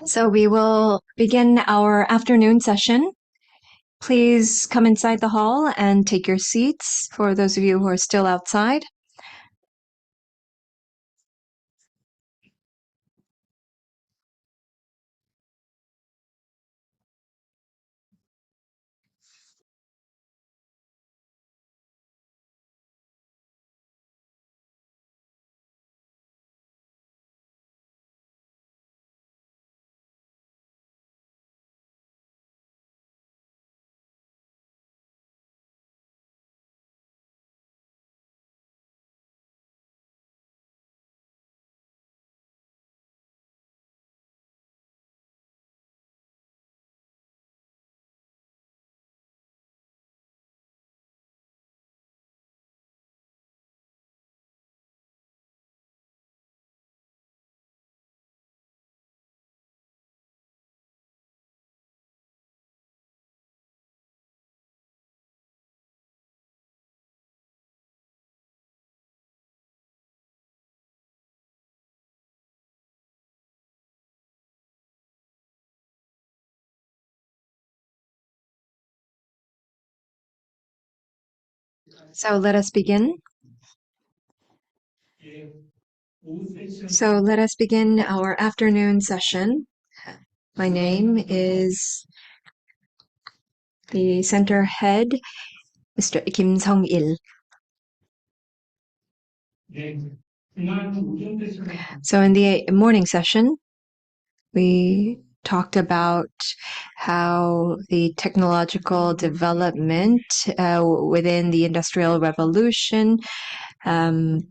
So we will begin our afternoon session. Please come inside the hall and take your seats for those of you who are still outside. So let us begin. So let us begin our afternoon session. My name is the center head, Mr. Kim Sung-il. So in the morning session, we talked about how the technological development within the Industrial Revolution and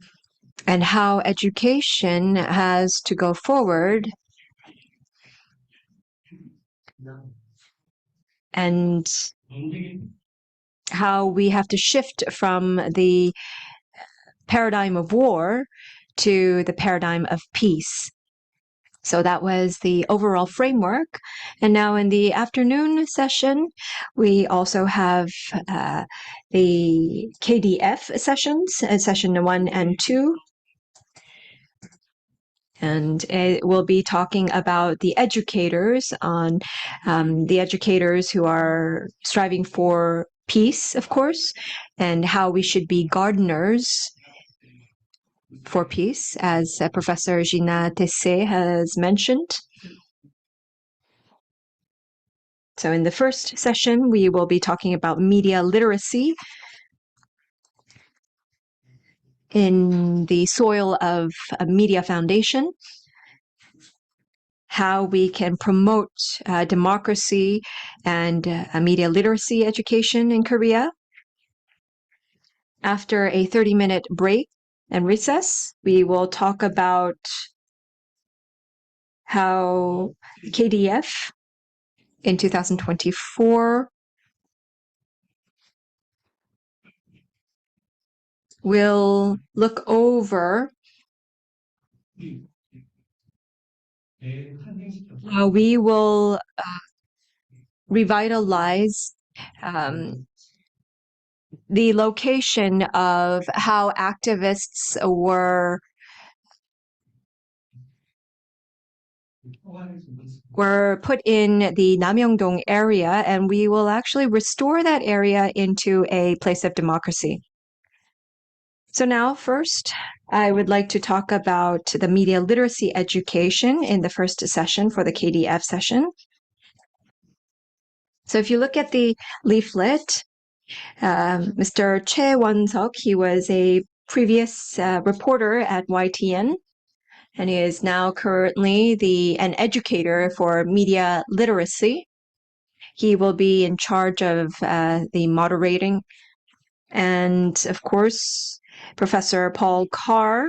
how education has to go forward and how we have to shift from the paradigm of war to the paradigm of peace. So that was the overall framework. And now in the afternoon session, we also have the KDF sessions, session 1 and 2. And we'll be talking about the educators the educators who are striving for peace, of course, and how we should be gardeners for peace, as Professor Gina Tessé has mentioned. So in the first session, we will be talking about media literacy in the soil of a media foundation, how we can promote democracy and media literacy education in Korea. After a 30-minute break and recess, we will talk about how KDF in 2024 will look over how we will revitalize the location of how activists were put in the Namyeongdong area, and we will actually restore that area into a place of democracy. So now, first, I would like to talk about the media literacy education in the first session for the KDF session. So if you look at the leaflet, Mr. Choi Won-seok, he was a previous reporter at YTN, and he is now currently an educator for media literacy. He will be in charge of the moderating. And of course, Professor Paul Carr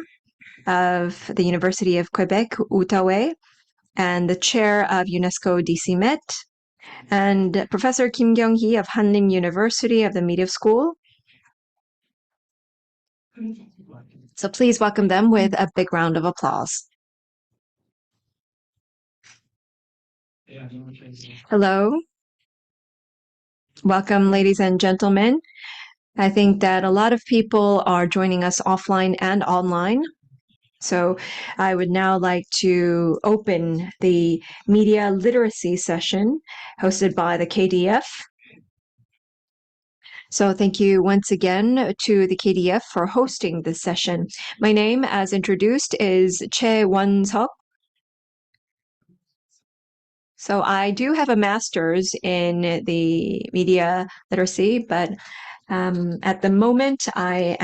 of the University of Quebec, Outaouais, and the chair of UNESCO-DCMÉT, and Professor Kim Kyung-hee of Hanlim University of the Media School. So please welcome them with a big round of applause. Hello. Welcome, ladies and gentlemen. I think that a lot of people are joining us offline and online. So I would now like to open the media literacy session hosted by the KDF. So thank you once again to the KDF for hosting this session. My name, as introduced, is Choi Won-seok. So I do have a master's in the media literacy, but at the moment I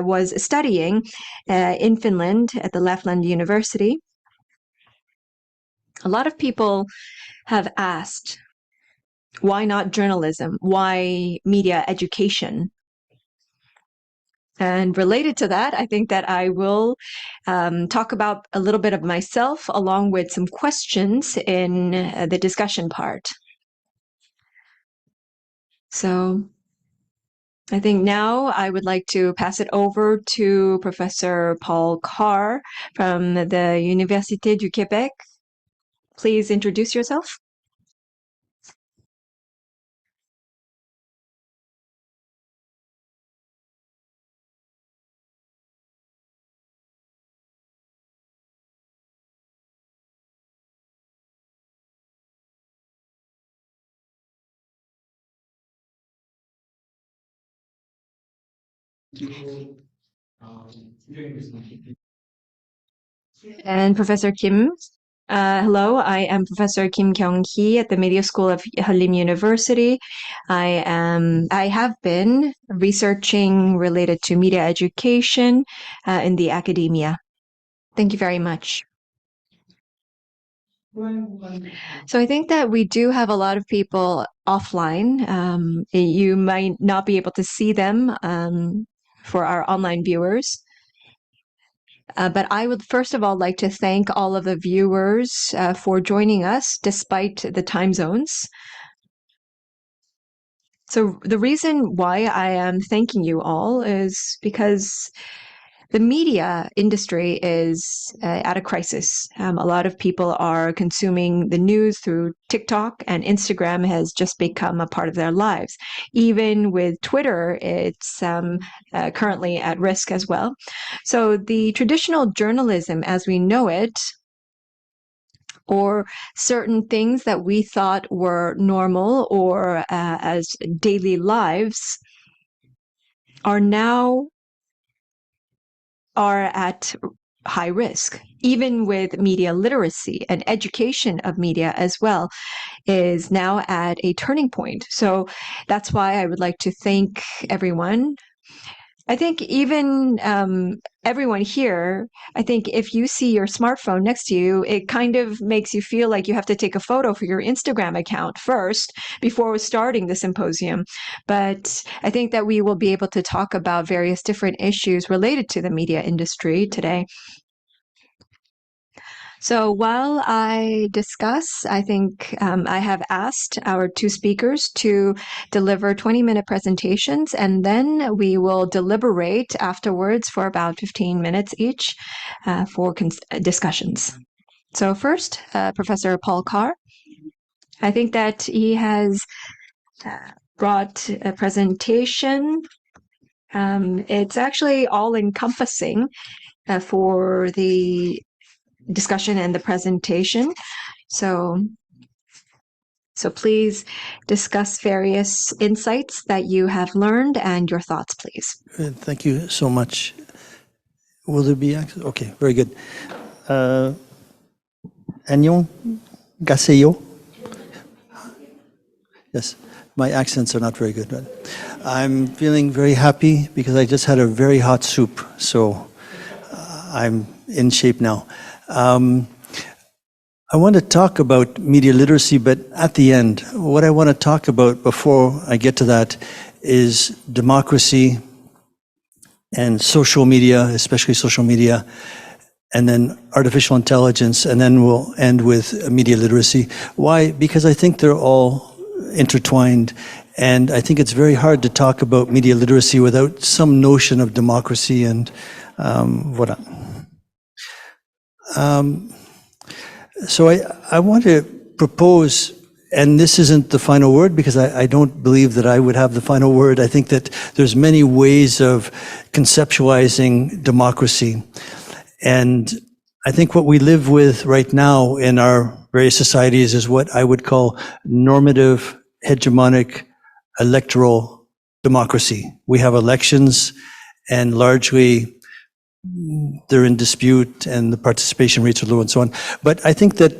was studying in Finland at the Lapland University. A lot of people have asked, why not journalism? Why media education? And related to that, I think that I will talk about a little bit of myself along with some questions in the discussion part. So I think now I would like to pass it over to Professor Paul Carr from the Université du Québec. Please introduce yourself. And Professor Kim. Hello, I am Professor Kim Kyung-hee at the Media School of Halim University. I have been researching related to media education in the academia. Thank you very much. So I think that we do have a lot of people offline. You might not be able to see them for our online viewers. But I would first of all like to thank all of the viewers for joining us despite the time zones. So the reason why I am thanking you all is because the media industry is at a crisis. A lot of people are consuming the news through TikTok, and Instagram has just become a part of their lives. Even with Twitter, it's currently at risk as well. So the traditional journalism as we know it, or certain things that we thought were normal or as daily lives, are at high risk. Even with media literacy and education of media as well is now at a turning point. So that's why I would like to thank everyone. I think even everyone here, I think if you see your smartphone next to you, it kind of makes you feel like you have to take a photo for your Instagram account first before starting the symposium. But I think that we will be able to talk about various different issues related to the media industry today. So while I discuss, I think I have asked our two speakers to deliver 20-minute presentations, and then we will deliberate afterwards for about 15 minutes each for discussions. So first, Professor Paul Carr. I think that he has brought a presentation. It's actually all-encompassing for the discussion and the presentation. So please discuss various insights that you have learned and your thoughts, please. Thank you so much. Will there be access? Okay, very good. Agnon Gaseyo? Yes, my accents are not very good. But I'm feeling very happy because I just had a very hot soup, so I'm in shape now. I want to talk about media literacy, but at the end, what I want to talk about before I get to that is democracy and social media, especially social media, and then artificial intelligence, and then we'll end with media literacy. Why? Because I think they're all intertwined, and I think it's very hard to talk about media literacy without some notion of democracy and voilà. So I want to propose, and this isn't the final word because I don't believe that I would have the final word. I think that there's many ways of conceptualizing democracy. And I think what we live with right now in our various societies is what I would call normative, hegemonic, electoral democracy. We have elections, and largely they're in dispute and the participation rates are low and so on. But I think that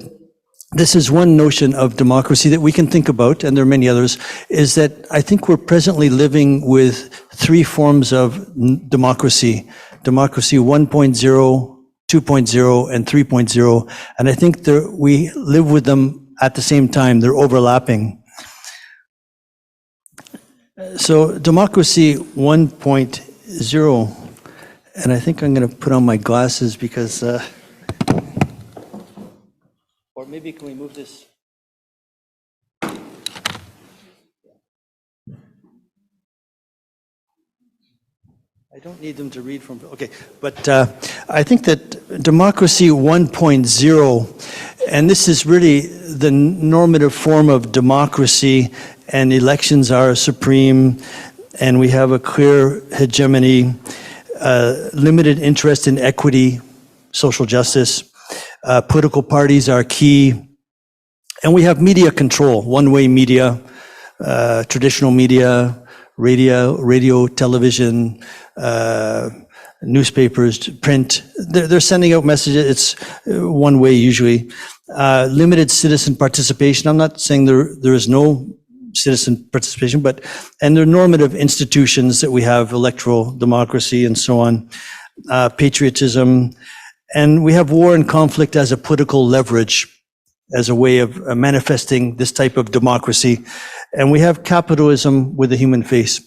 this is one notion of democracy that we can think about, and there are many others, is that I think we're presently living with three forms of democracy. Democracy 1.0, 2.0, and 3.0. And I think we live with them at the same time. They're overlapping. So democracy 1.0, and I think I'm going to put on my glasses because, or maybe can we move this? I don't need them to read from, okay. But I think that democracy 1.0, and this is really the normative form of democracy, and elections are supreme, and we have a clear hegemony, limited interest in equity, social justice, political parties are key, and we have media control, one-way media, traditional media, radio, television, newspapers, print. They're sending out messages. It's one way usually. Limited citizen participation. I'm not saying there is no citizen participation, and there are normative institutions that we have, electoral democracy and so on, patriotism, and we have war and conflict as a political leverage, as a way of manifesting this type of democracy. And we have capitalism with a human face.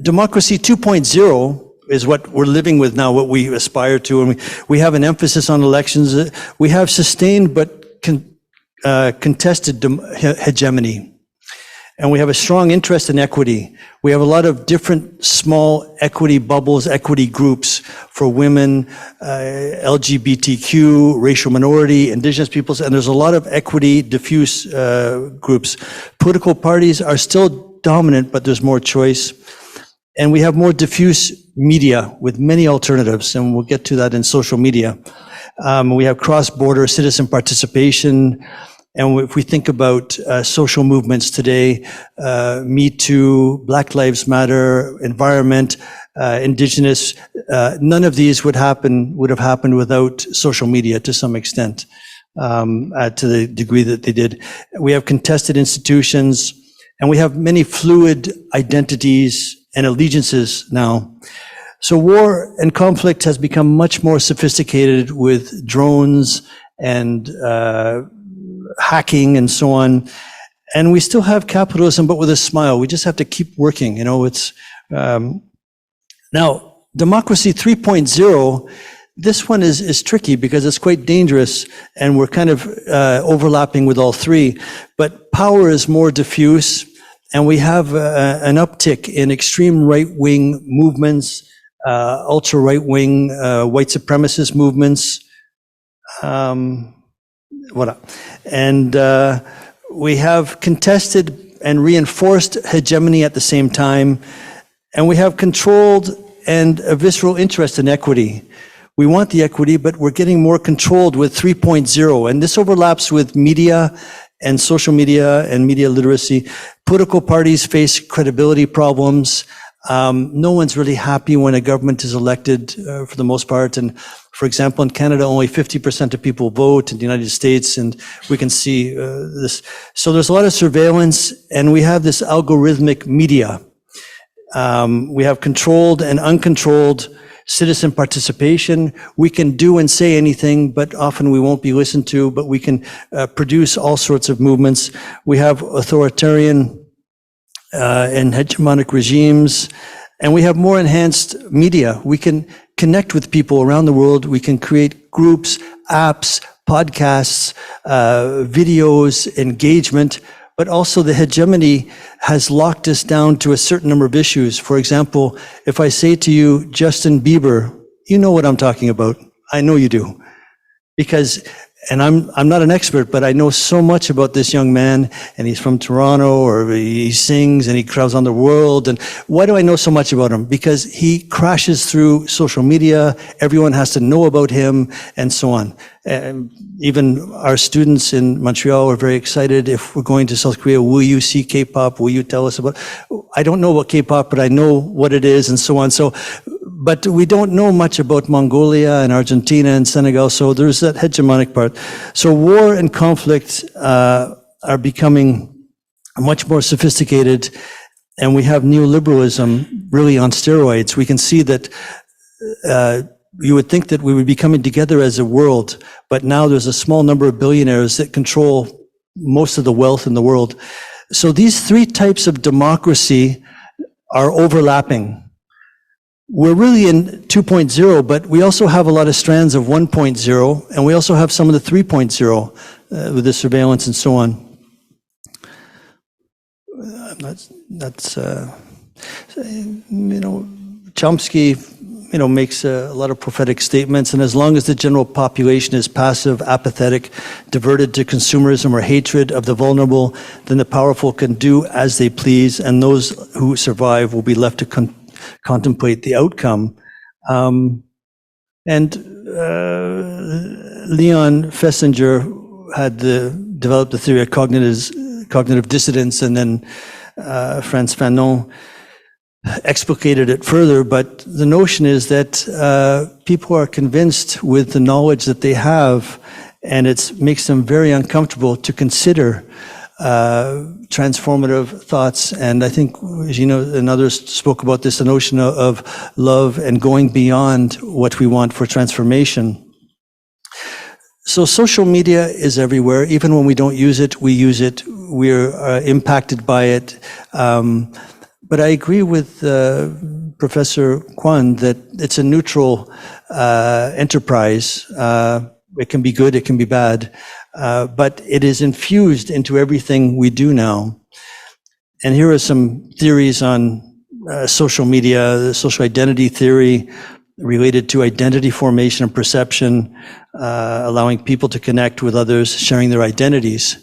Democracy 2.0 is what we're living with now, what we aspire to. And we have an emphasis on elections. We have sustained but contested hegemony. And we have a strong interest in equity. We have a lot of different small equity bubbles, equity groups for women, LGBTQ, racial minority, indigenous peoples, and there's a lot of equity diffuse groups. Political parties are still dominant, but there's more choice. And we have more diffuse media with many alternatives, and we'll get to that in social media. We have cross-border citizen participation. And if we think about social movements today, Me Too, Black Lives Matter, environment, indigenous, none of these would have happened without social media to some extent, to the degree that they did. We have contested institutions, and we have many fluid identities and allegiances now. So war and conflict has become much more sophisticated with drones and hacking and so on. And we still have capitalism, but with a smile. We just have to keep working. You know, it's, now, democracy 3.0, this one is tricky because it's quite dangerous and we're kind of overlapping with all three. But power is more diffuse and we have an uptick in extreme right-wing movements, ultra right-wing white supremacist movements. Voilà. And we have contested and reinforced hegemony at the same time. And we have controlled and a visceral interest in equity. We want the equity, but we're getting more controlled with 3.0. And this overlaps with media and social media and media literacy. Political parties face credibility problems. No one's really happy when a government is elected for the most part. And for example, in Canada, only 50% of people vote. In the United States, and we can see this. So there's a lot of surveillance, and we have this algorithmic media. We have controlled and uncontrolled citizen participation. We can do and say anything, but often we won't be listened to, but we can produce all sorts of movements. We have authoritarian and hegemonic regimes, and we have more enhanced media. We can connect with people around the world. We can create groups, apps, podcasts, videos, engagement, but also the hegemony has locked us down to a certain number of issues. For example, if I say to you, Justin Bieber, you know what I'm talking about. I know you do. Because And I'm not an expert, but I know so much about this young man, and he's from Toronto, or he sings and he travels on the world. And why do I know so much about him? Because he crashes through social media. Everyone has to know about him, and so on. And even our students in Montreal are very excited. If we're going to South Korea, will you see K-pop? Will you tell us about? I don't know about K-pop, but I know what it is, and so on. So, but we don't know much about Mongolia and Argentina and Senegal, so there's that hegemonic part. So war and conflict are becoming much more sophisticated, and we have neoliberalism really on steroids. We can see that you would think that we would be coming together as a world, but now there's a small number of billionaires that control most of the wealth in the world. So these three types of democracy are overlapping. We're really in 2.0, but we also have a lot of strands of 1.0, and we also have some of the 3.0 with the surveillance and so on. Chomsky, makes a lot of prophetic statements, and as long as the general population is passive, apathetic, diverted to consumerism or hatred of the vulnerable, then the powerful can do as they please, and those who survive will be left to contemplate the outcome. And Leon Festinger had developed the theory of cognitive dissonance, and then Frantz Fanon explicated it further. But the notion is that people are convinced with the knowledge that they have, and it makes them very uncomfortable to consider transformative thoughts. And I think Gino and others spoke about this, the notion of love and going beyond what we want for transformation. So social media is everywhere. Even when we don't use it, we use it. We're impacted by it. But I agree with Professor Kwan that it's a neutral enterprise. It can be good, it can be bad. But it is infused into everything we do now. And here are some theories on social media, the social identity theory related to identity formation and perception, allowing people to connect with others, sharing their identities.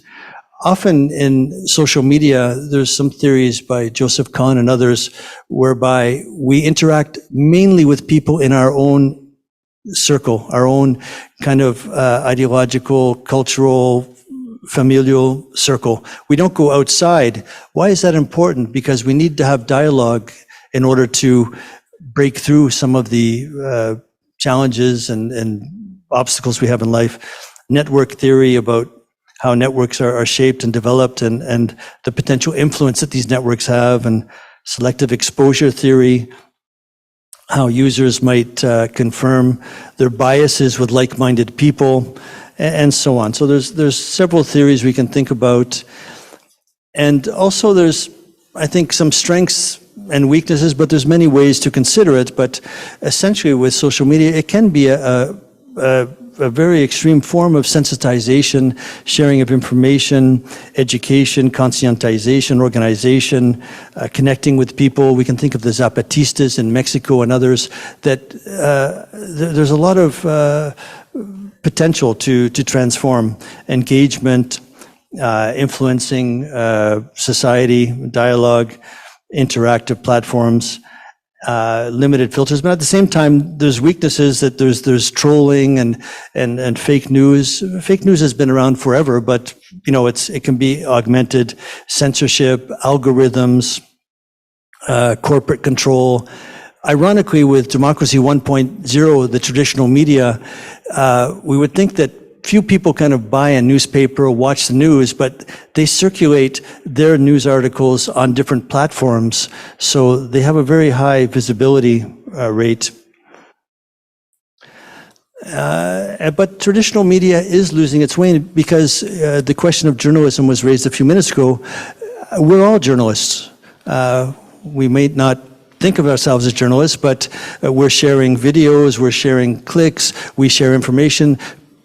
Often in social media, there's some theories by Joseph Kahn and others whereby we interact mainly with people in our own circle, our own kind of ideological, cultural, familial circle. We don't go outside. Why is that important? Because we need to have dialogue in order to break through some of the challenges and obstacles we have in life. Network theory about how networks are shaped and developed, and the potential influence that these networks have, and selective exposure theory, how users might confirm their biases with like-minded people, and so on. So there's several theories we can think about. And also there's, I think, some strengths and weaknesses, but there's many ways to consider it. But essentially with social media, it can be a very extreme form of sensitization, sharing of information, education, conscientization, organization, connecting with people. We can think of the Zapatistas in Mexico and others, that there's a lot of potential to transform engagement, influencing society, dialogue, interactive platforms, limited filters, but at the same time, there's weaknesses, that there's trolling and fake news. Fake news has been around forever, but it can be augmented. Censorship, algorithms, corporate control. Ironically, with Democracy 1.0, the traditional media, we would think that few people kind of buy a newspaper or watch the news, but they circulate their news articles on different platforms, so they have a very high visibility rate. But traditional media is losing its way, because the question of journalism was raised a few minutes ago. We're all journalists. We may not think of ourselves as journalists, but we're sharing videos, we're sharing clicks, we share information.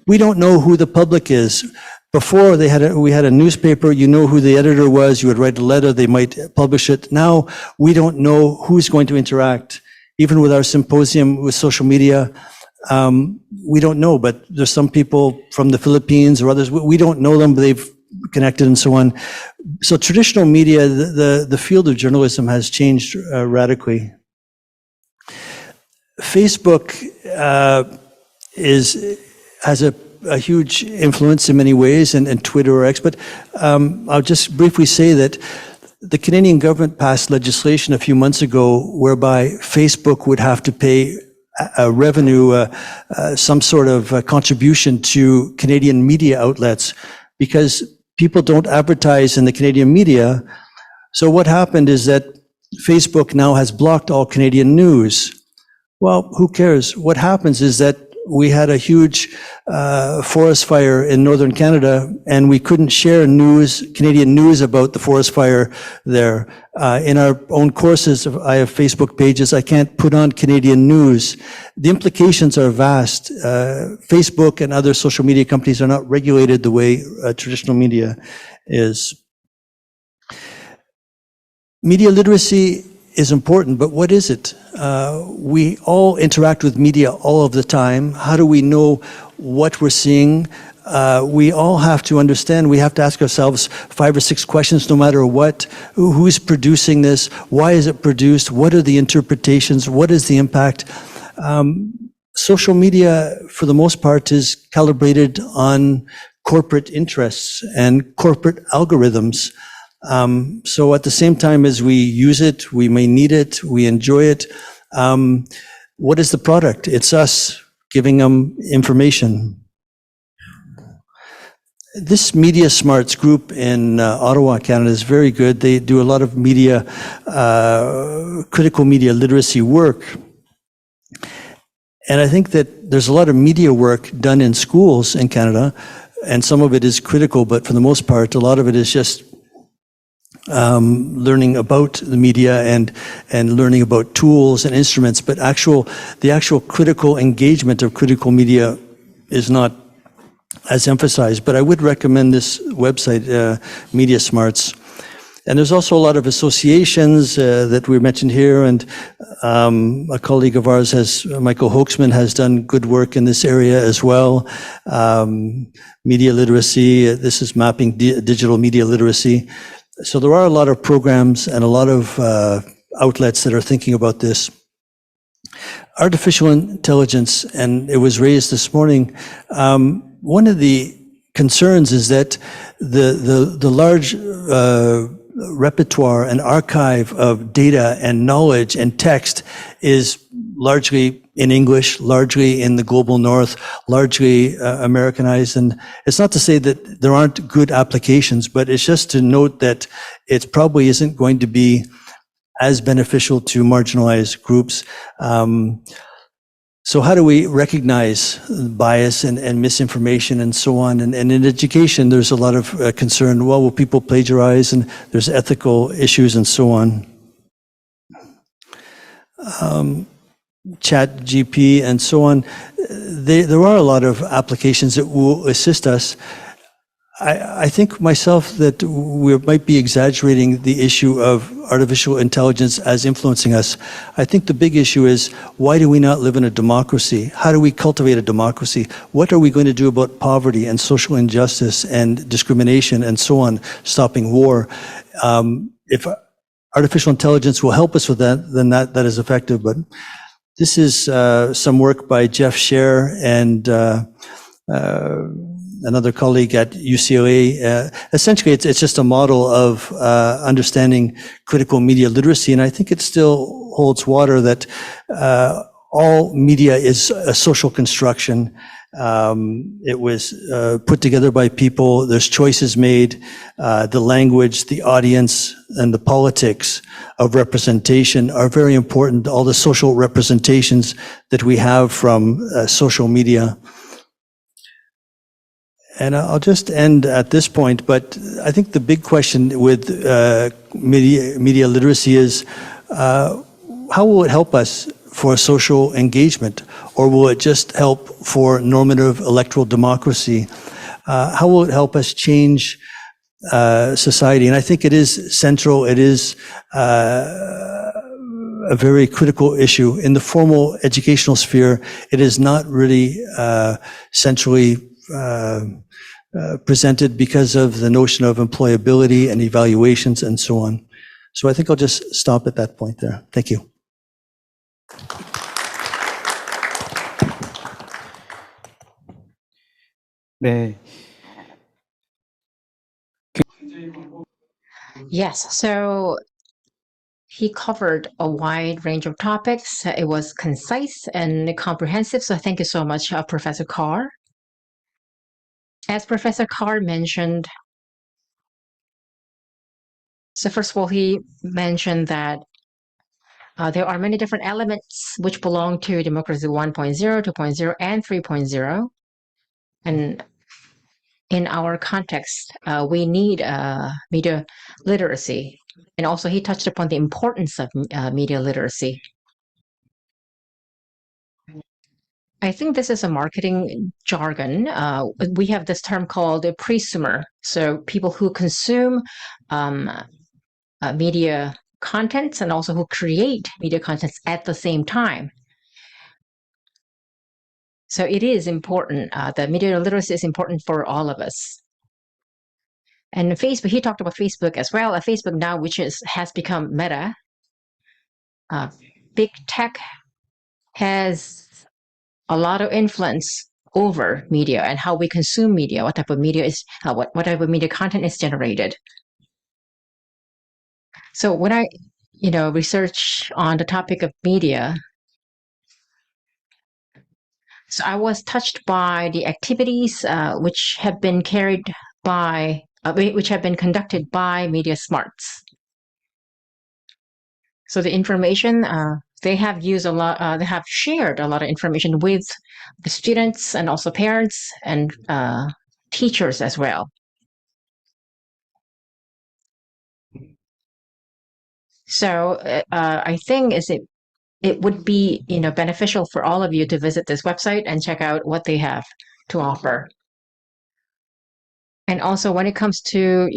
We don't know who the public is. Before we had a newspaper, you know who the editor was, you would write a letter, they might publish it. Now, we don't know who's going to interact. Even with our symposium with social media, We don't know, but there's some people from the Philippines or others, we don't know them, but they've connected and so on. So traditional media, the field of journalism has changed radically. Facebook has a huge influence in many ways, and Twitter or X, but I'll just briefly say that the Canadian government passed legislation a few months ago whereby Facebook would have to pay a revenue, some sort of contribution to Canadian media outlets because people don't advertise in the Canadian media. So what happened is that Facebook now has blocked all Canadian news. Well, who cares? What happens is that we had a huge forest fire in northern Canada, and we couldn't share news, Canadian news about the forest fire there. In our own courses, I have Facebook pages. I can't put on Canadian news. The implications are vast. Facebook and other social media companies are not regulated the way traditional media is. Media literacy is important, but what is it? We all interact with media all of the time. How do we know what we're seeing? We all have to understand, we have to ask ourselves 5 or 6 questions no matter what. Who's producing this? Why is it produced? What are the interpretations? What is the impact? Social media, for the most part, is calibrated on corporate interests and corporate algorithms. So at the same time as we use it, we may need it, we enjoy it. What is the product? It's us giving them information. This Media Smarts group in Ottawa, Canada is very good. They do a lot of media, critical media literacy work. And I think that there's a lot of media work done in schools in Canada, and some of it is critical, but for the most part, a lot of it is just learning about the media and learning about tools and instruments, but the actual critical engagement of critical media is not as emphasized. But I would recommend this website, Media Smarts. And there's also a lot of associations that we mentioned here, and a colleague of ours, Michael Hoaxman, has done good work in this area as well. Media literacy, this is mapping digital media literacy. So there are a lot of programs and a lot of outlets that are thinking about this. Artificial intelligence, and it was raised this morning, one of the concerns is that the large repertoire and archive of data and knowledge and text is largely in English, largely in the global north, largely Americanized. And it's not to say that there aren't good applications, but it's just to note that it probably isn't going to be as beneficial to marginalized groups. So how do we recognize bias and misinformation and so on? And in education, there's a lot of concern. Well, will people plagiarize? And there's ethical issues and so on. Chat GP and so on. There are a lot of applications that will assist us. I think myself that we might be exaggerating the issue of artificial intelligence as influencing us. I think the big issue is, why do we not live in a democracy? How do we cultivate a democracy? What are we going to do about poverty and social injustice and discrimination and so on, stopping war? If artificial intelligence will help us with that, then that is effective. But this is some work by Jeff Scher and another colleague at UCLA. Essentially, it's just a model of understanding critical media literacy, and I think it still holds water that all media is a social construction. It was put together by people. There's choices made. The language, the audience, and the politics of representation are very important. All the social representations that we have from social media. And I'll just end at this point, but I think the big question with media literacy is, how will it help us for social engagement, or will it just help for normative electoral democracy? How will it help us change society? And I think it is central, it is a very critical issue. In the formal educational sphere, it is not really centrally presented because of the notion of employability and evaluations and so on. So I think I'll just stop at that point there. Thank you. 네. Yes, so he covered a wide range of topics. It was concise and comprehensive, so thank you so much, Professor Carr. As Professor Carr mentioned, so first of all, he mentioned that there are many different elements which belong to democracy 1.0, 2.0, and 3.0. And in our context, we need media literacy. And also he touched upon the importance of media literacy. I think this is a marketing jargon. We have this term called a presumer. So people who consume media contents and also who create media contents at the same time. So it is important. The media literacy is important for all of us. And Facebook, he talked about Facebook as well. Facebook now, which has become Meta. Big tech has a lot of influence over media and how we consume media, what type of media is, what type of media content is generated. So when I, research on the topic of media, so I was touched by the activities which have been conducted by Media Smarts. So the information, they have used a lot, they have shared a lot of information with the students and also parents and teachers as well. So I think it would be beneficial for all of you to visit this website and check out what they have to offer. And also when it comes to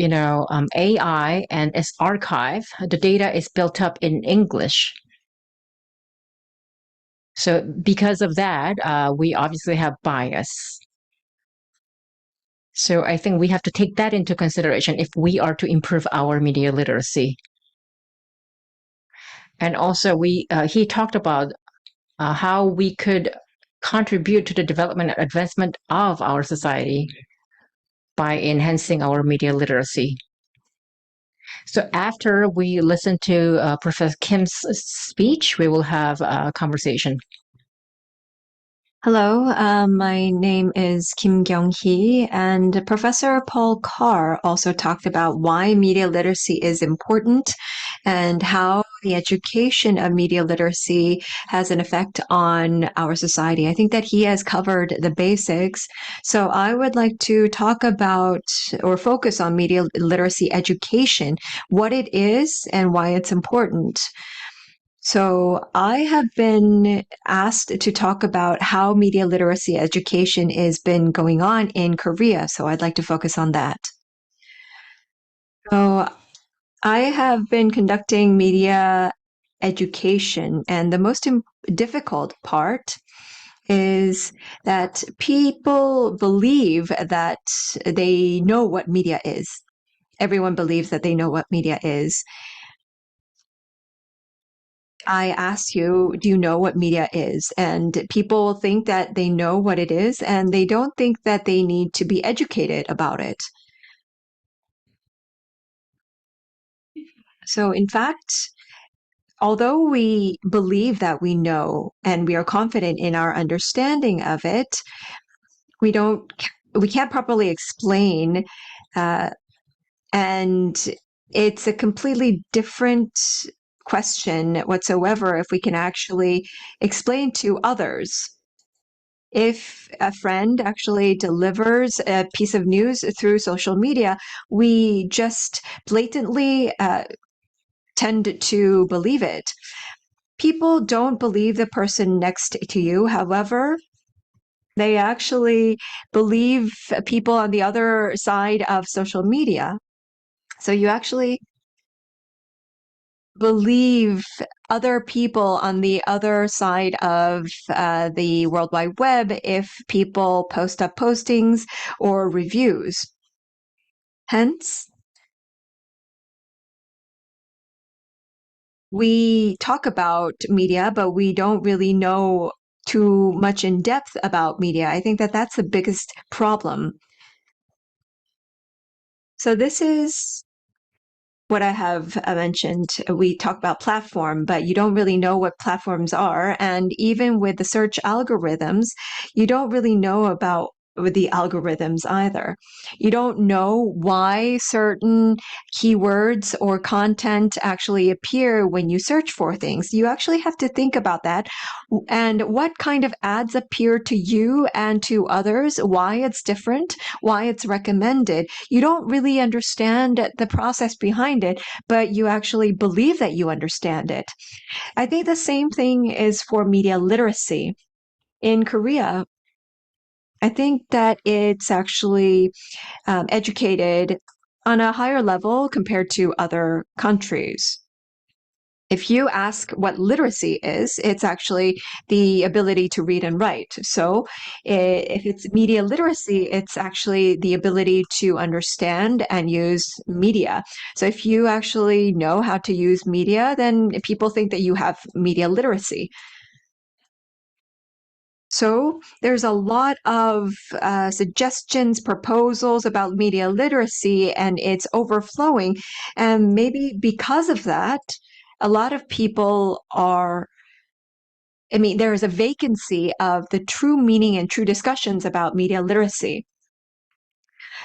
AI and its archive, the data is built up in English. So because of that, we obviously have bias. So I think we have to take that into consideration if we are to improve our media literacy. And also he talked about how we could contribute to the development and advancement of our society by enhancing our media literacy. So after we listen to Professor Kim's speech, we will have a conversation. Hello, my name is Kim Kyung-hee, and Professor Paul Carr also talked about why media literacy is important and how the education of media literacy has an effect on our society. I think that he has covered the basics. So I would like to talk about or focus on media literacy education, what it is and why it's important. So I have been asked to talk about how media literacy education has been going on in Korea. So I'd like to focus on that. So I have been conducting media education, and the most difficult part is that people believe that they know what media is. Everyone believes that they know what media is. I asked you, do you know what media is? And people think that they know what it is, and they don't think that they need to be educated about it. So in fact, although we believe that we know and we are confident in our understanding of it, we can't properly explain, and it's a completely different question whatsoever if we can actually explain to others. If a friend actually delivers a piece of news through social media, we just blatantly tend to believe it. People don't believe the person next to you. However, they actually believe people on the other side of social media. So you actually believe other people on the other side of the World Wide Web if people post up postings or reviews. Hence, we talk about media, but we don't really know too much in depth about media. I think that that's the biggest problem. So this is what I have mentioned. We talk about platform, but you don't really know what platforms are. And even with the search algorithms, you don't really know about the algorithms either. You don't know why certain keywords or content actually appear when you search for things. You actually have to think about that and what kind of ads appear to you and to others, why it's different, why it's recommended. You don't really understand the process behind it, but you actually believe that you understand it. I think the same thing is for media literacy. In Korea, I think that it's actually educated on a higher level compared to other countries. If you ask what literacy is, it's actually the ability to read and write. So if it's media literacy, it's actually the ability to understand and use media. So if you actually know how to use media, then people think that you have media literacy. So there's a lot of suggestions, proposals about media literacy, and it's overflowing. And maybe because of that, a lot of people there is a vacancy of the true meaning and true discussions about media literacy.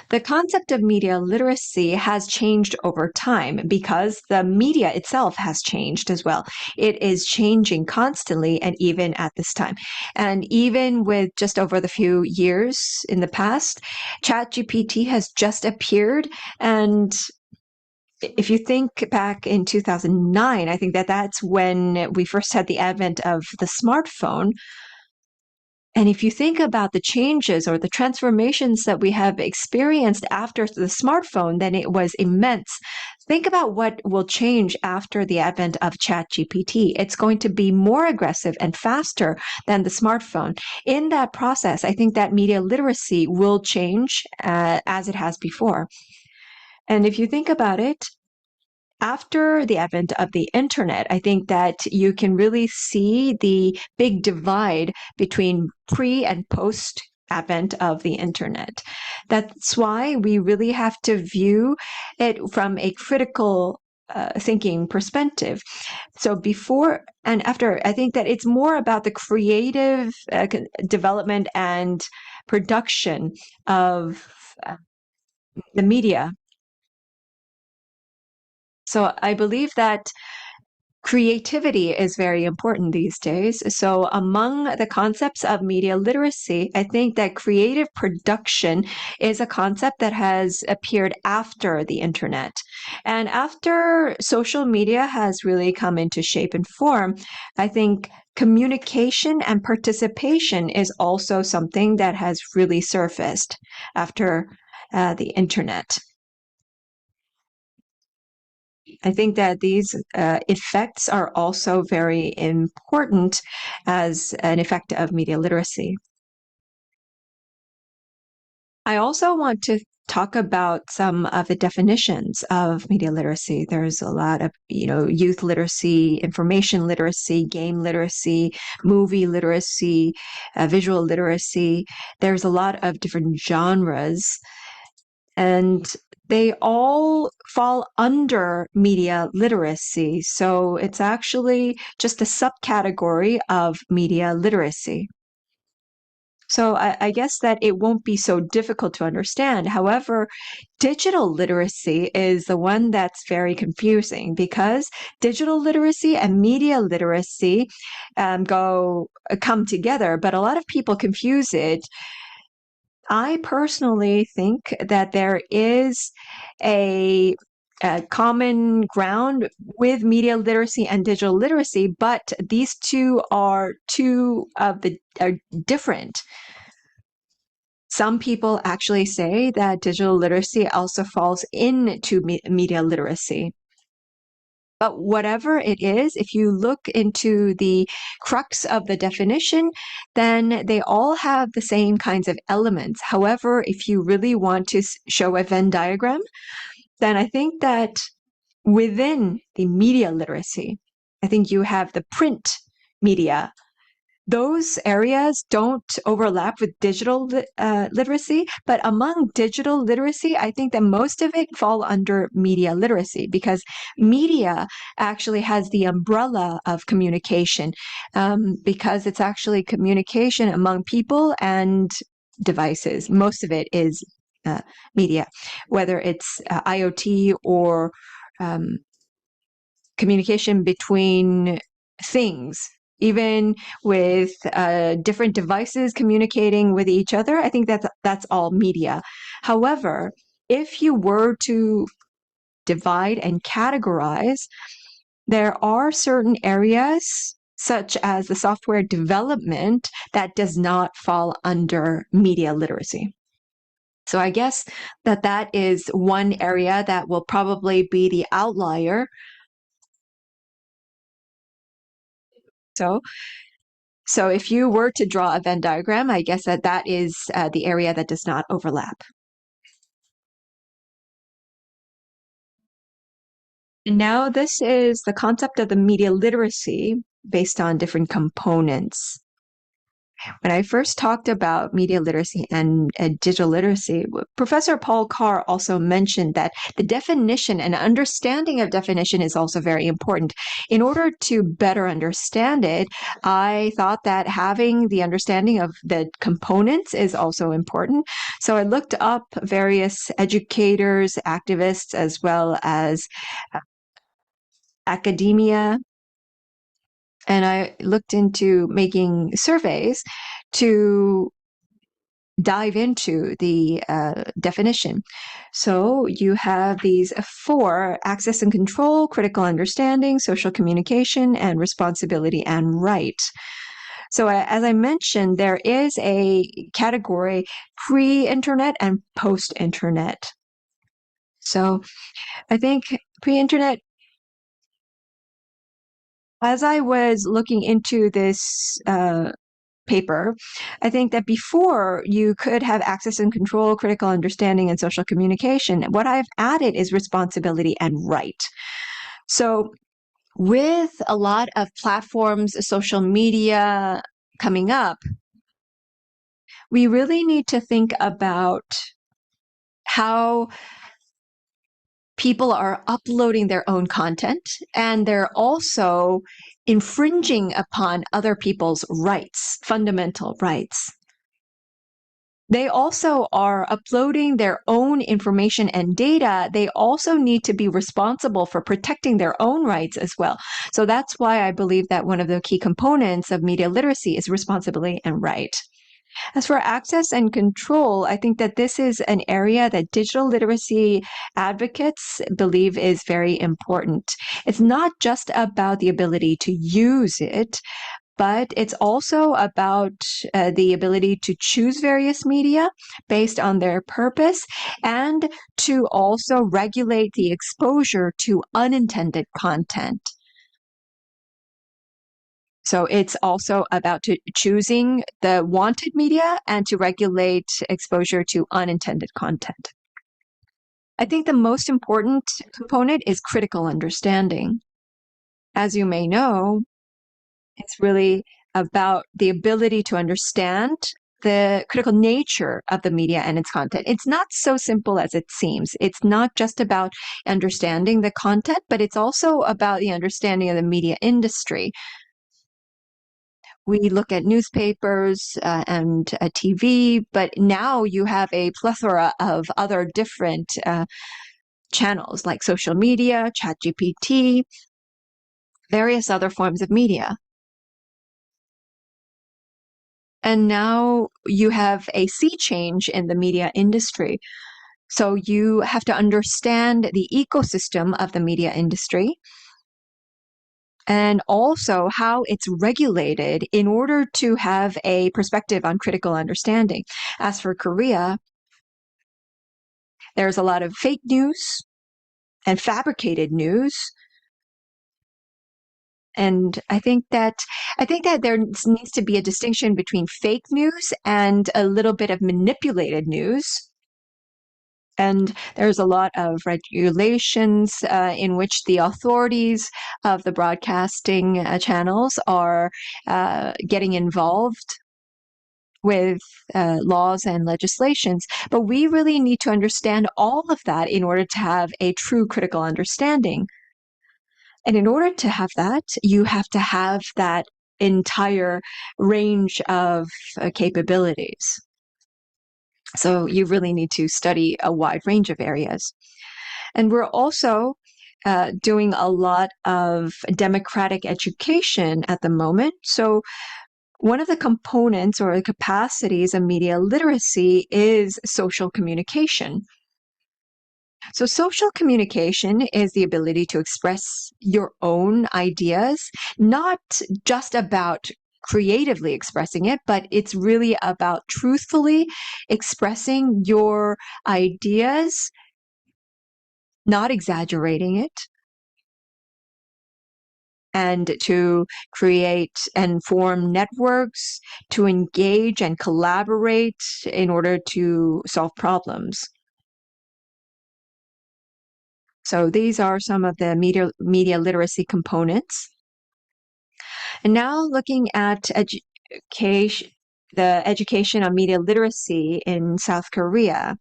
The concept of media literacy has changed over time because the media itself has changed as well. It is changing constantly and even at this time. And even with just over the few years in the past, ChatGPT has just appeared. And if you think back in 2009, I think that that's when we first had the advent of the smartphone. And if you think about the changes or the transformations that we have experienced after the smartphone, then it was immense. Think about what will change after the advent of ChatGPT. It's going to be more aggressive and faster than the smartphone. In that process, I think that media literacy will change as it has before. And if you think about it, after the advent of the internet, I think that you can really see the big divide between pre and post advent of the internet. That's why we really have to view it from a critical thinking perspective. So before and after, I think that it's more about the creative development and production of the media. So I believe that creativity is very important these days. So among the concepts of media literacy, I think that creative production is a concept that has appeared after the internet. And after social media has really come into shape and form, I think communication and participation is also something that has really surfaced after the internet. I think that these effects are also very important as an effect of media literacy. I also want to talk about some of the definitions of media literacy. There's a lot of, youth literacy, information literacy, game literacy, movie literacy, visual literacy. There's a lot of different genres. And they all fall under media literacy. So it's actually just a subcategory of media literacy. So I guess that it won't be so difficult to understand. However, digital literacy is the one that's very confusing because digital literacy and media literacy come together, but a lot of people confuse it. I personally think that there is a common ground with media literacy and digital literacy, but these two are different. Some people actually say that digital literacy also falls into media literacy. But whatever it is, if you look into the crux of the definition, then they all have the same kinds of elements. However, if you really want to show a Venn diagram, then I think that within the media literacy, I think you have the print media. Those areas don't overlap with digital literacy, but among digital literacy, I think that most of it fall under media literacy because media actually has the umbrella of communication because it's actually communication among people and devices. Most of it is media, whether it's IoT or communication between things. Even with different devices communicating with each other, I think that's all media. However, if you were to divide and categorize, there are certain areas, such as the software development, that does not fall under media literacy. So I guess that is one area that will probably be the outlier. So if you were to draw a Venn diagram, I guess that is the area that does not overlap. And now this is the concept of the media literacy based on different components. When I first talked about media literacy and digital literacy, Professor Paul Carr also mentioned that the definition and understanding of definition is also very important. In order to better understand it, I thought that having the understanding of the components is also important. So I looked up various educators, activists, as well as academia, and I looked into making surveys to dive into the definition. So you have these 4: access and control, critical understanding, social communication, and responsibility and right. So as I mentioned, there is a category pre-internet and post-internet. So I think pre-internet, as I was looking into this paper, I think that before you could have access and control, critical understanding, and social communication, what I've added is responsibility and right. So with a lot of platforms, social media coming up, we really need to think about how people are uploading their own content, and they're also infringing upon other people's rights, fundamental rights. They also are uploading their own information and data. They also need to be responsible for protecting their own rights as well. So that's why I believe that one of the key components of media literacy is responsibility and right. As for access and control, I think that this is an area that digital literacy advocates believe is very important. It's not just about the ability to use it, but it's also about the ability to choose various media based on their purpose and to also regulate the exposure to unintended content. So it's also about choosing the wanted media and to regulate exposure to unintended content. I think the most important component is critical understanding. As you may know, it's really about the ability to understand the critical nature of the media and its content. It's not so simple as it seems. It's not just about understanding the content, but it's also about the understanding of the media industry. We look at newspapers and TV, but now you have a plethora of other different channels like social media, ChatGPT, various other forms of media. And now you have a sea change in the media industry. So you have to understand the ecosystem of the media industry and also how it's regulated in order to have a perspective on critical understanding. As for Korea, there's a lot of fake news and fabricated news And I think that there needs to be a distinction between fake news and a little bit of manipulated news. And there's a lot of regulations in which the authorities of the broadcasting channels are getting involved with laws and legislations. But we really need to understand all of that in order to have a true critical understanding. And in order to have that, you have to have that entire range of capabilities. So you really need to study a wide range of areas. And we're also doing a lot of democratic education at the moment. So one of the components or the capacities of media literacy is social communication. So social communication is the ability to express your own ideas, not just about creatively expressing it, but it's really about truthfully expressing your ideas, not exaggerating it, and to create and form networks, to engage and collaborate in order to solve problems. So these are some of the media literacy components. And now looking at the education on media literacy in South Korea.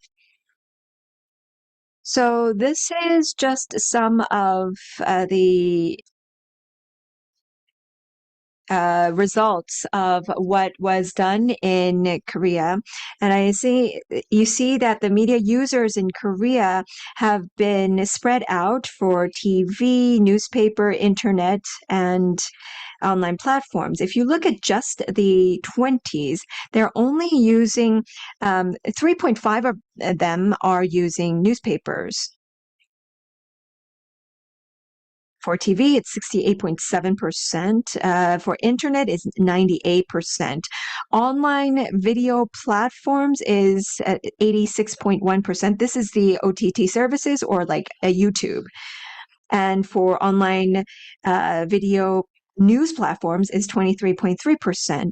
So this is just some of the results of what was done in Korea. And you see that the media users in Korea have been spread out for TV, newspaper, internet, and online platforms. If you look at just the 20s, they're only using 3.5 of them are using newspapers. For TV, it's 68.7%. For internet, it's 98%. Online video platforms is 86.1%. This is the OTT services or like a YouTube. And for online video news platforms is 23.3%.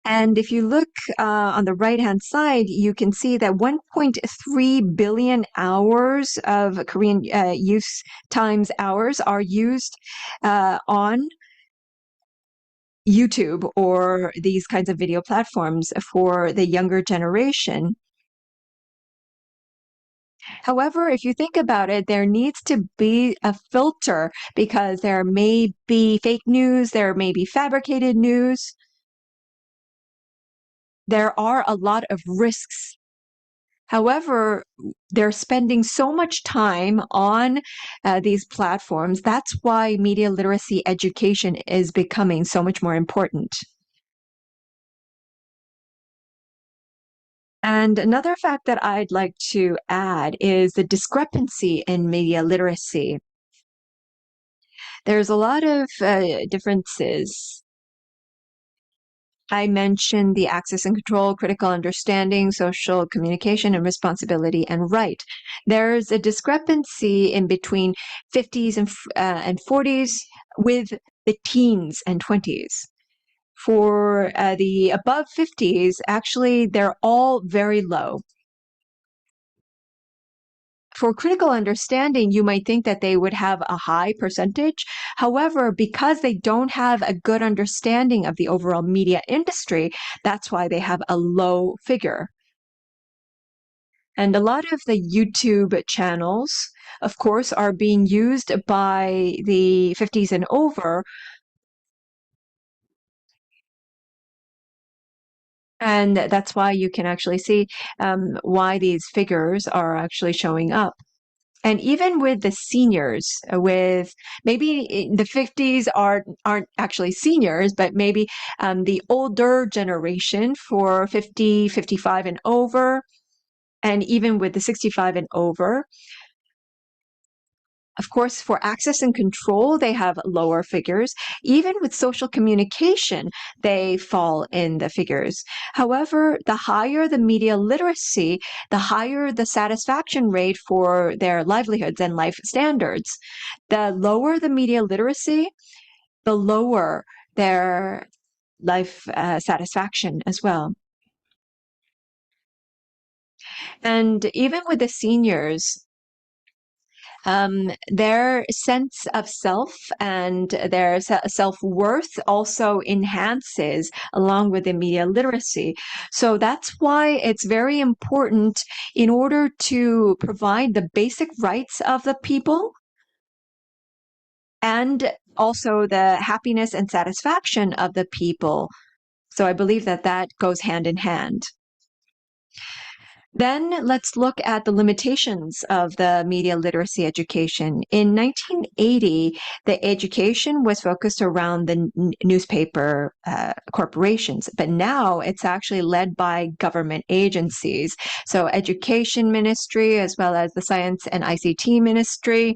And if you look on the right-hand side, you can see that 1.3 billion hours of Korean use times hours are used on YouTube or these kinds of video platforms for the younger generation. However, if you think about it, there needs to be a filter because there may be fake news, there may be fabricated news. There are a lot of risks. However, they're spending so much time on these platforms. That's why media literacy education is becoming so much more important. And another fact that I'd like to add is the discrepancy in media literacy. There's a lot of differences. I mentioned the access and control, critical understanding, social communication, and responsibility and right. There's a discrepancy in between 50s and 40s with the teens and 20s. For the above 50s, actually, they're all very low. For critical understanding, you might think that they would have a high percentage. However, because they don't have a good understanding of the overall media industry, that's why they have a low figure. And a lot of the YouTube channels, of course, are being used by the 50s and over. And that's why you can actually see why these figures are actually showing up. And even with the seniors, with maybe the 50s aren't actually seniors, but maybe the older generation for 50, 55 and over, and even with the 65 and over, Of course, for access and control, they have lower figures. Even with social communication, they fall in the figures. However, the higher the media literacy, the higher the satisfaction rate for their livelihoods and life standards. The lower the media literacy, the lower their life satisfaction as well. And even with the seniors, their sense of self and their self-worth also enhances along with the media literacy. So that's why it's very important in order to provide the basic rights of the people and also the happiness and satisfaction of the people. So I believe that that goes hand in hand. Then let's look at the limitations of the media literacy education. In 1980, the education was focused around the newspaper corporations, but now it's actually led by government agencies. So Education Ministry, as well as the Science and ICT Ministry,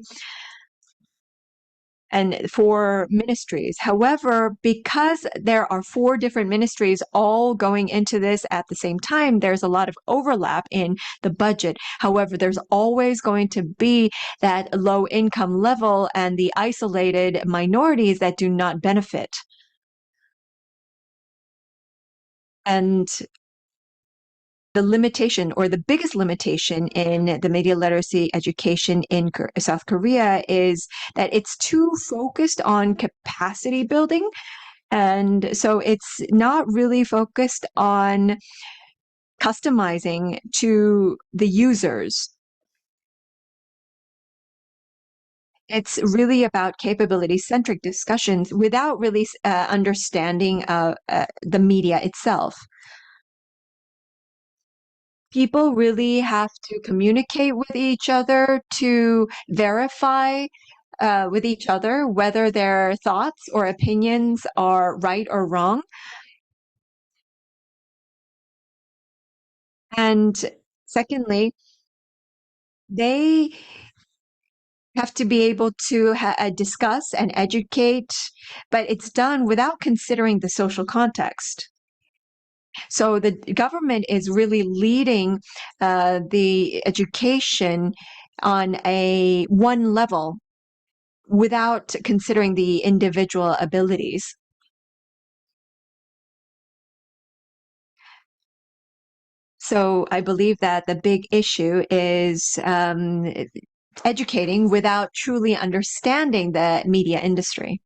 and 4 ministries. However, because there are 4 different ministries all going into this at the same time, there's a lot of overlap in the budget. However, there's always going to be that low income level and the isolated minorities that do not benefit. And the limitation, or the biggest limitation in the media literacy education in South Korea, is that it's too focused on capacity building. And so it's not really focused on customizing to the users. It's really about capability-centric discussions without really understanding the media itself. People really have to communicate with each other to verify with each other whether their thoughts or opinions are right or wrong. And secondly, they have to be able to discuss and educate, but it's done without considering the social context. So the government is really leading the education on a one level without considering the individual abilities. So I believe that the big issue is educating without truly understanding the media industry.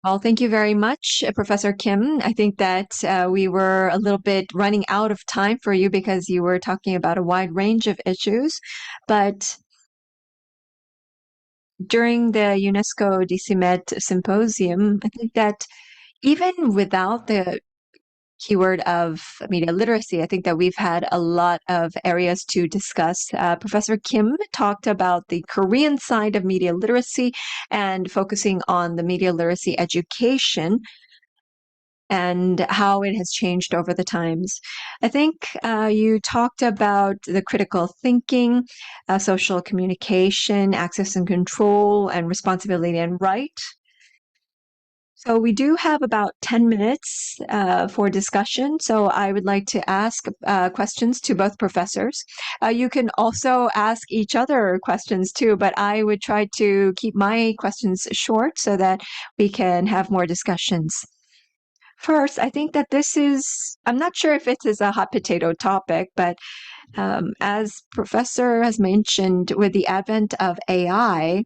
Well, thank you very much, Professor Kim. I think that we were a little bit running out of time for you because you were talking about a wide range of issues. But during the UNESCO-DCMÉT symposium, I think that even without the keyword of media literacy, I think that we've had a lot of areas to discuss. Professor Kim talked about the Korean side of media literacy and focusing on the media literacy education and how it has changed over the times. I think you talked about the critical thinking, social communication, access and control, and responsibility and right. So we do have about 10 minutes for discussion. So I would like to ask questions to both professors. You can also ask each other questions too, but I would try to keep my questions short so that we can have more discussions. First, I think that I'm not sure if it is a hot potato topic, but as Professor has mentioned, with the advent of AI,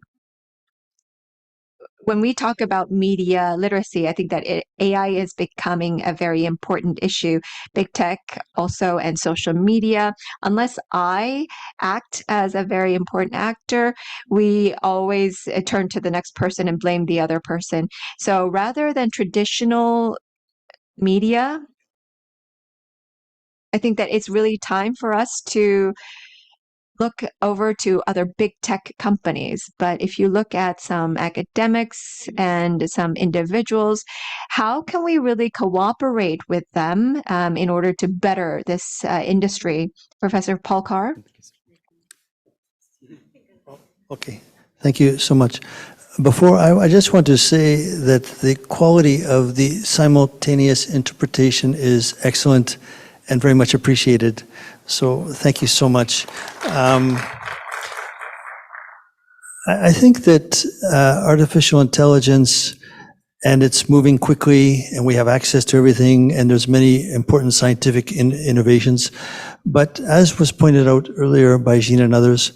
when we talk about media literacy, I think that AI is becoming a very important issue. Big tech also and social media. Unless I act as a very important actor, we always turn to the next person and blame the other person. So rather than traditional media, I think that it's really time for us to look over to other big tech companies, but if you look at some academics and some individuals, how can we really cooperate with them in order to better this industry? Professor Paul Carr? Okay, thank you so much. Before, I just want to say that the quality of the simultaneous interpretation is excellent and very much appreciated. So thank you so much. I think that artificial intelligence, and it's moving quickly, and we have access to everything, and there's many important scientific innovations. But as was pointed out earlier by Jean and others,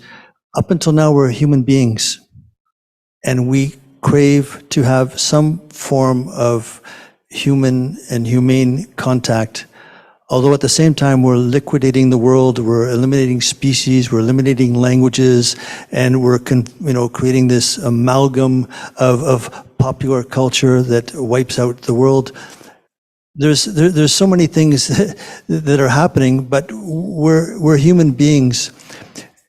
up until now we're human beings, and we crave to have some form of human and humane contact. Although at the same time we're liquidating the world, we're eliminating species, we're eliminating languages, and we're creating this amalgam of popular culture that wipes out the world. There's so many things that are happening, but we're human beings,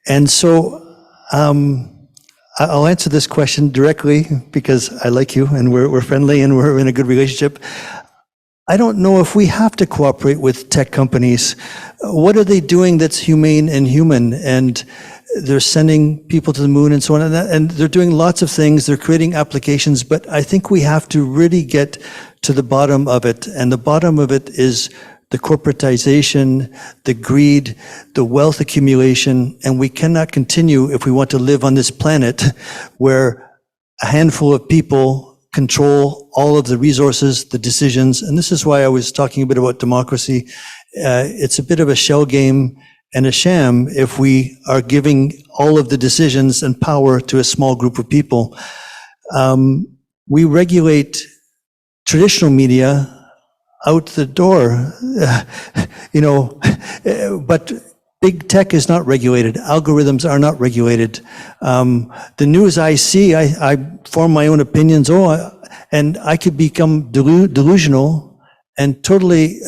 and so I'll answer this question directly because I like you and we're friendly and we're in a good relationship. I don't know if we have to cooperate with tech companies. What are they doing that's humane and human? And they're sending people to the moon and so on, and they're doing lots of things. They're creating applications, but I think we have to really get to the bottom of it. And the bottom of it is the corporatization, the greed, the wealth accumulation, and we cannot continue if we want to live on this planet where a handful of people control all of the resources, the decisions. And this is why I was talking a bit about democracy. It's a bit of a shell game and a sham if we are giving all of the decisions and power to a small group of people. We regulate traditional media out the door, but big tech is not regulated. Algorithms are not regulated. The news I see, I form my own opinions, and I could become delusional and totally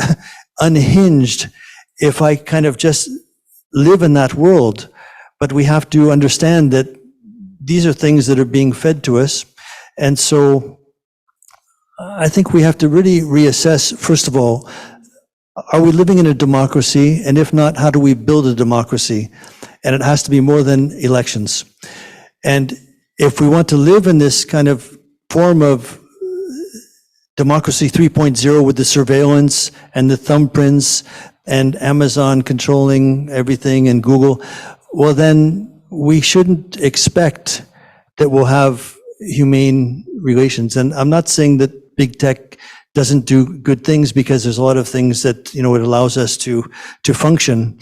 unhinged if I kind of just live in that world. But we have to understand that these are things that are being fed to us. And so I think we have to really reassess, first of all, are we living in a democracy? And if not, how do we build a democracy? And it has to be more than elections. And if we want to live in this kind of form of democracy 3.0 with the surveillance and the thumbprints and Amazon controlling everything and Google, well, then we shouldn't expect that we'll have humane relations. And I'm not saying that big tech doesn't do good things, because there's a lot of things that, it allows us to function.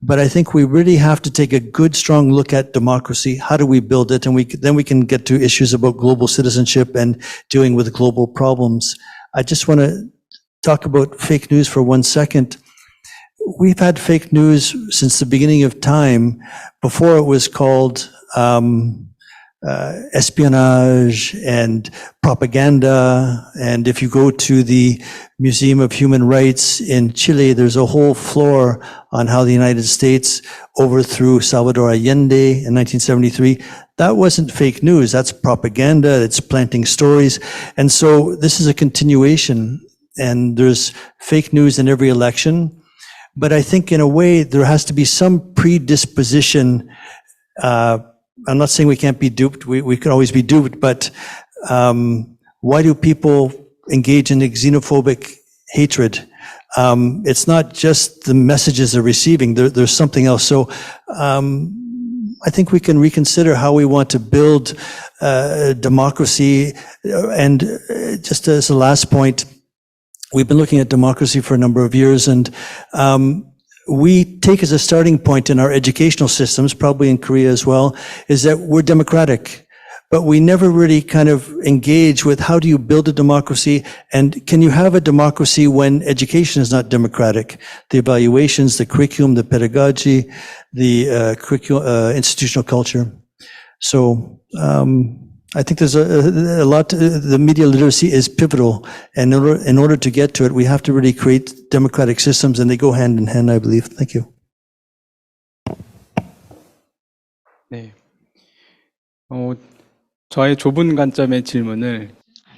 But I think we really have to take a good, strong look at democracy. How do we build it? And then we can get to issues about global citizenship and dealing with global problems. I just want to talk about fake news for 1 second. We've had fake news since the beginning of time. Before it was called espionage and propaganda. And if you go to the Museum of Human Rights in Chile, there's a whole floor on how the United States overthrew Salvador Allende in 1973. That wasn't fake news. That's propaganda. It's planting stories. And so this is a continuation, and there's fake news in every election. But I think in a way there has to be some predisposition. I'm not saying we can't be duped. We can always be duped, but why do people engage in xenophobic hatred? It's not just the messages they're receiving. There's something else. So I think we can reconsider how we want to build democracy. And just as a last point, we've been looking at democracy for a number of years, and we take as a starting point in our educational systems, probably in Korea as well, is that we're democratic, but we never really kind of engage with how do you build a democracy, and can you have a democracy when education is not democratic? The evaluations, the curriculum, the pedagogy, the institutional culture. So I think there's a lot. The media literacy is pivotal, and in order to get to it, we have to really create democratic systems, and they go hand in hand, I believe. Thank you. 네. 저의 좁은 관점의 질문을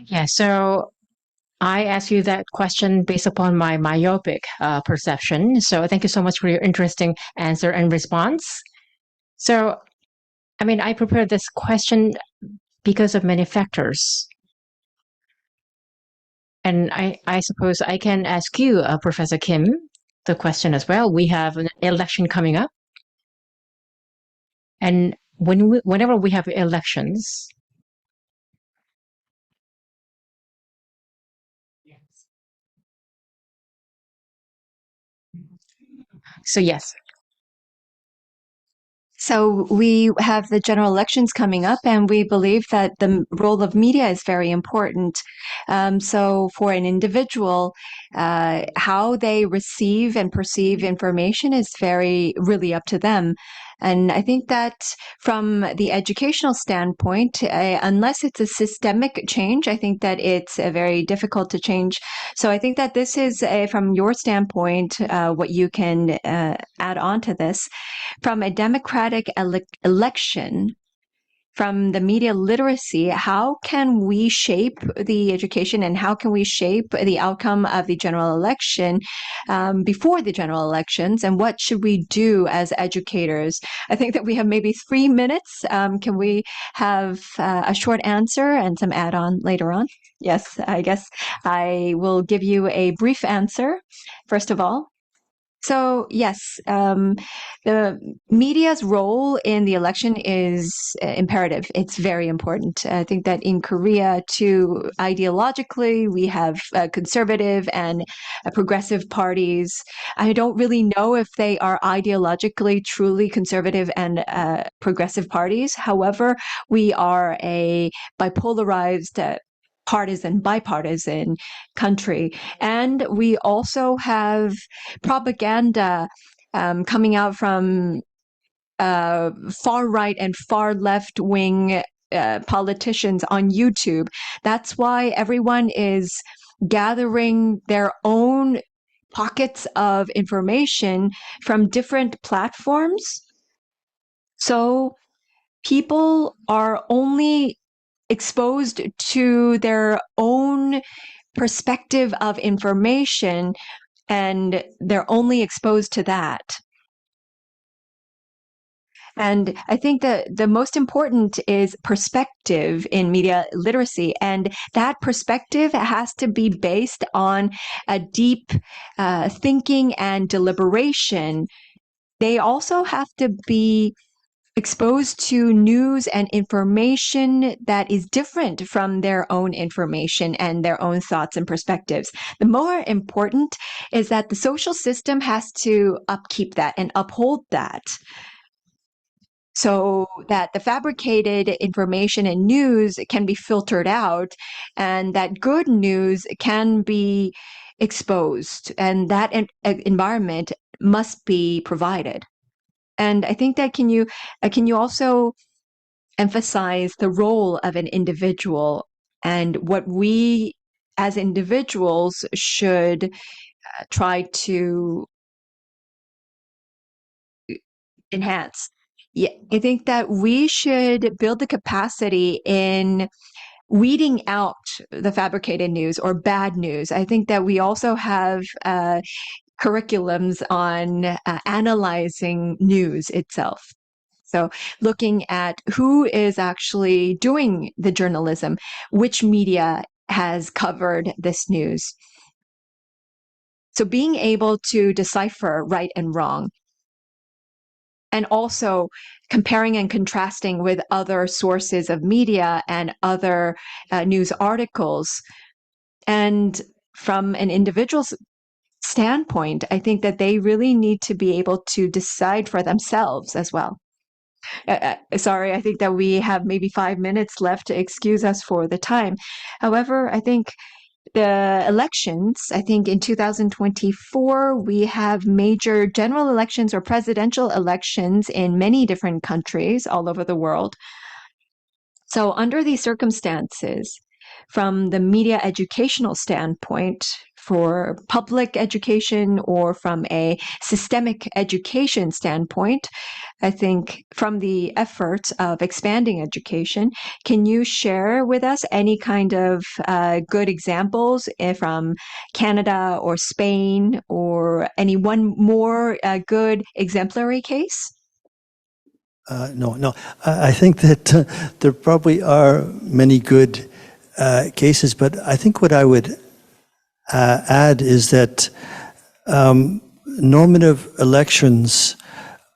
Yeah, so I ask you that question based upon my myopic perception. So thank you so much for your interesting answer and response. So, I mean, I prepared this question because of many factors. And I suppose I can ask you, Professor Kim, the question as well. We have an election coming up. And whenever we have elections, so yes. So we have the general elections coming up, and we believe that the role of media is very important. So for an individual, how they receive and perceive information is really up to them. And I think that from the educational standpoint, unless it's a systemic change, I think that it's very difficult to change. So I think that this is, from your standpoint, what you can add on to this. From a democratic election, from the media literacy, how can we shape the education and how can we shape the outcome of the general election before the general elections? And what should we do as educators? I think that we have maybe 3 minutes. Can we have a short answer and some add-on later on? Yes, I guess I will give you a brief answer, first of all. So yes, the media's role in the election is imperative. It's very important. I think that in Korea, too, ideologically, we have conservative and progressive parties. I don't really know if they are ideologically truly conservative and progressive parties. However, we are a bipolarized bipartisan country. And we also have propaganda coming out from far right and far left wing politicians on YouTube. That's why everyone is gathering their own pockets of information from different platforms. So people are only exposed to their own perspective of information, and they're only exposed to that. And I think that the most important is perspective in media literacy. And that perspective has to be based on a deep thinking and deliberation. They also have to be exposed to news and information that is different from their own information and their own thoughts and perspectives. The more important is that the social system has to upkeep that and uphold that, so that the fabricated information and news can be filtered out and that good news can be exposed, and that environment must be provided. And I think that can you also emphasize the role of an individual and what we as individuals should try to enhance? Yeah, I think that we should build the capacity in weeding out the fabricated news or bad news. I think that we also have curriculums on analyzing news itself. So looking at who is actually doing the journalism, which media has covered this news. So being able to decipher right and wrong, and also comparing and contrasting with other sources of media and other news articles. And from an individual's standpoint, I think that they really need to be able to decide for themselves as well. Sorry, I think that we have maybe 5 minutes left to excuse us for the time. However, I think the elections, I think in 2024, we have major general elections or presidential elections in many different countries all over the world. So under these circumstances, from the media educational standpoint, for public education or from a systemic education standpoint, I think from the efforts of expanding education, can you share with us any kind of good examples from Canada or Spain or any one more good exemplary case? No. I think that there probably are many good cases, but I think what I would add is that normative elections,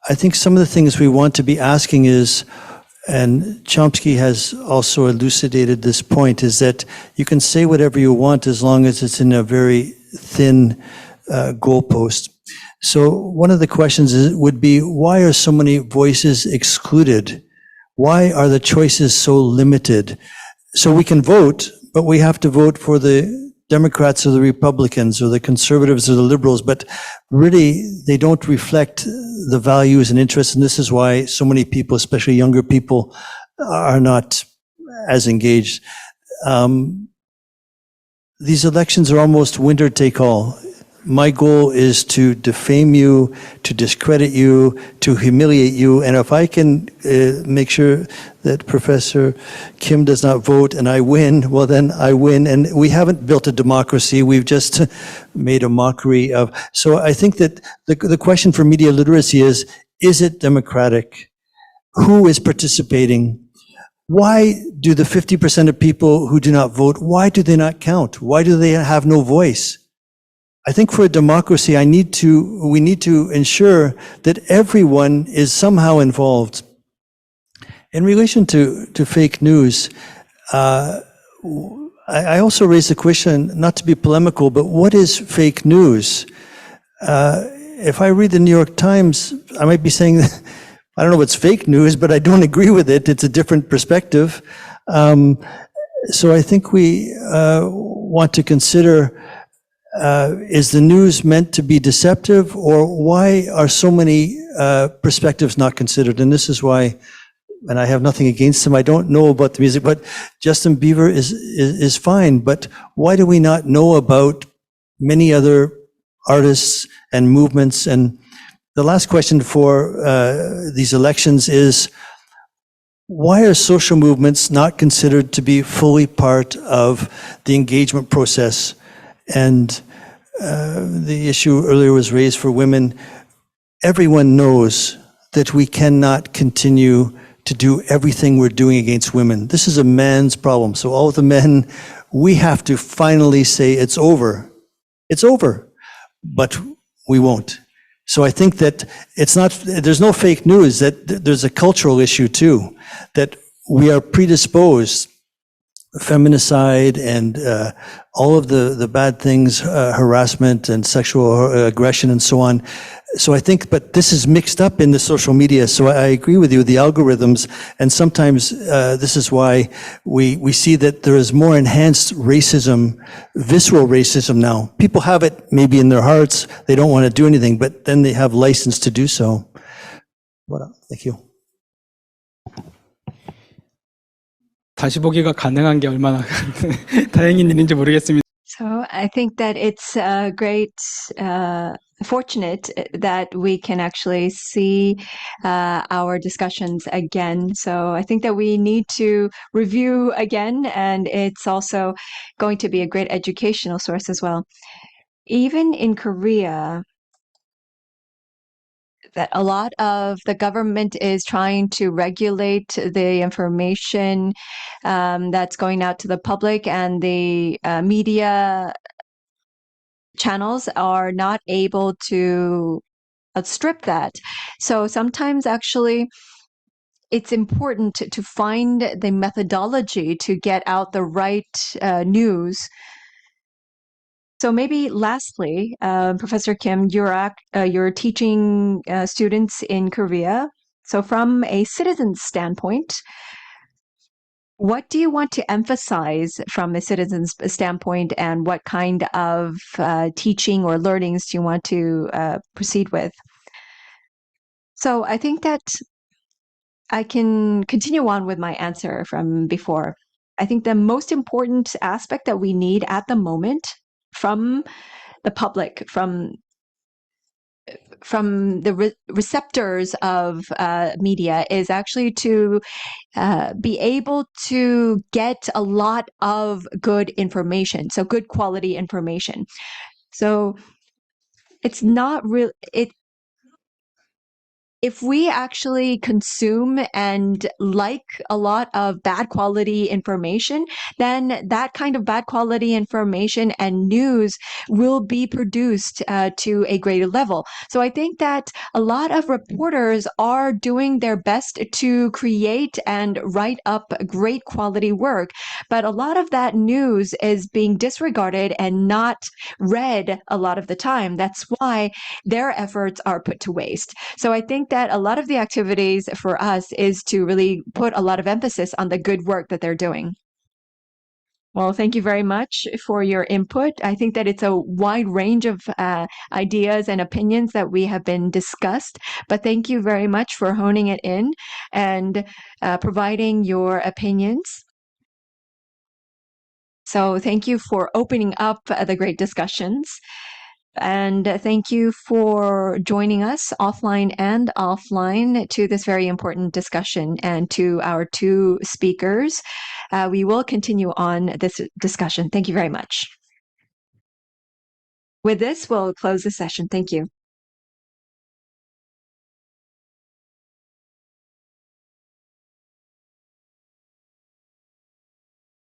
I think some of the things we want to be asking is, and Chomsky has also elucidated this point, is that you can say whatever you want as long as it's in a very thin goalpost. So one of the questions would be, why are so many voices excluded? Why are the choices so limited? So we can vote, but we have to vote for the Democrats or the Republicans or the conservatives or the liberals, but really they don't reflect the values and interests. And this is why so many people, especially younger people, are not as engaged. These elections are almost winner take all. My goal is to defame you, to discredit you, to humiliate you. And if I can make sure that Professor Kim does not vote and I win, well, then I win. And we haven't built a democracy. We've just made a mockery of. So I think that the question for media literacy is it democratic? Who is participating? Why do the 50% of people who do not vote, why do they not count? Why do they have no voice? I think for a democracy, we need to ensure that everyone is somehow involved. In relation to fake news, I also raised the question, not to be polemical, but what is fake news? If I read the New York Times, I might be saying, I don't know what's fake news, but I don't agree with it. It's a different perspective. So I think we want to consider, is the news meant to be deceptive, or why are so many perspectives not considered? And this is why, and I have nothing against him, I don't know about the music, but Justin Bieber is fine. But why do we not know about many other artists and movements? And the last question for these elections is, why are social movements not considered to be fully part of the engagement process? And the issue earlier was raised for women. Everyone knows that we cannot continue to do everything we're doing against women. This is a man's problem. So all the men, we have to finally say it's over. It's over. But we won't. So I think that there's no fake news, that there's a cultural issue too, that we are predisposed, feminicide and all of the bad things, harassment and sexual aggression and so on. So I think, but this is mixed up in the social media. So I agree with you, the algorithms, and sometimes this is why we see that there is more enhanced racism, visceral racism now. People have it maybe in their hearts, they don't want to do anything, but then they have license to do so. Thank you. 다시 보기가 가능한 게 얼마나 다행인 일인지 모르겠습니다. So I think that it's great, fortunate that we can actually see our discussions again. So I think that we need to review again, and it's also going to be a great educational source as well. Even in Korea, that a lot of the government is trying to regulate the information that's going out to the public, and the media channels are not able to outstrip that. So sometimes actually it's important to find the methodology to get out the right news. So maybe lastly, Professor Kim, you're teaching students in Korea. So from a citizen's standpoint, what do you want to emphasize from a citizen's standpoint, and what kind of teaching or learnings do you want to proceed with? So I think that I can continue on with my answer from before. I think the most important aspect that we need at the moment from the public, from the receptors of media is actually to be able to get a lot of good information, so good quality information. So it's not real. If we actually consume and like a lot of bad quality information, then that kind of bad quality information and news will be produced to a greater level. So I think that a lot of reporters are doing their best to create and write up great quality work, but a lot of that news is being disregarded and not read a lot of the time. That's why their efforts are put to waste. So I think that a lot of the activities for us is to really put a lot of emphasis on the good work that they're doing. Well, thank you very much for your input. I think that it's a wide range of ideas and opinions that we have been discussed, but thank you very much for honing it in and providing your opinions. So thank you for opening up the great discussions. And thank you for joining us offline and offline to this very important discussion, and to our two speakers. We will continue on this discussion. Thank you very much. With this, we'll close the session. Thank you.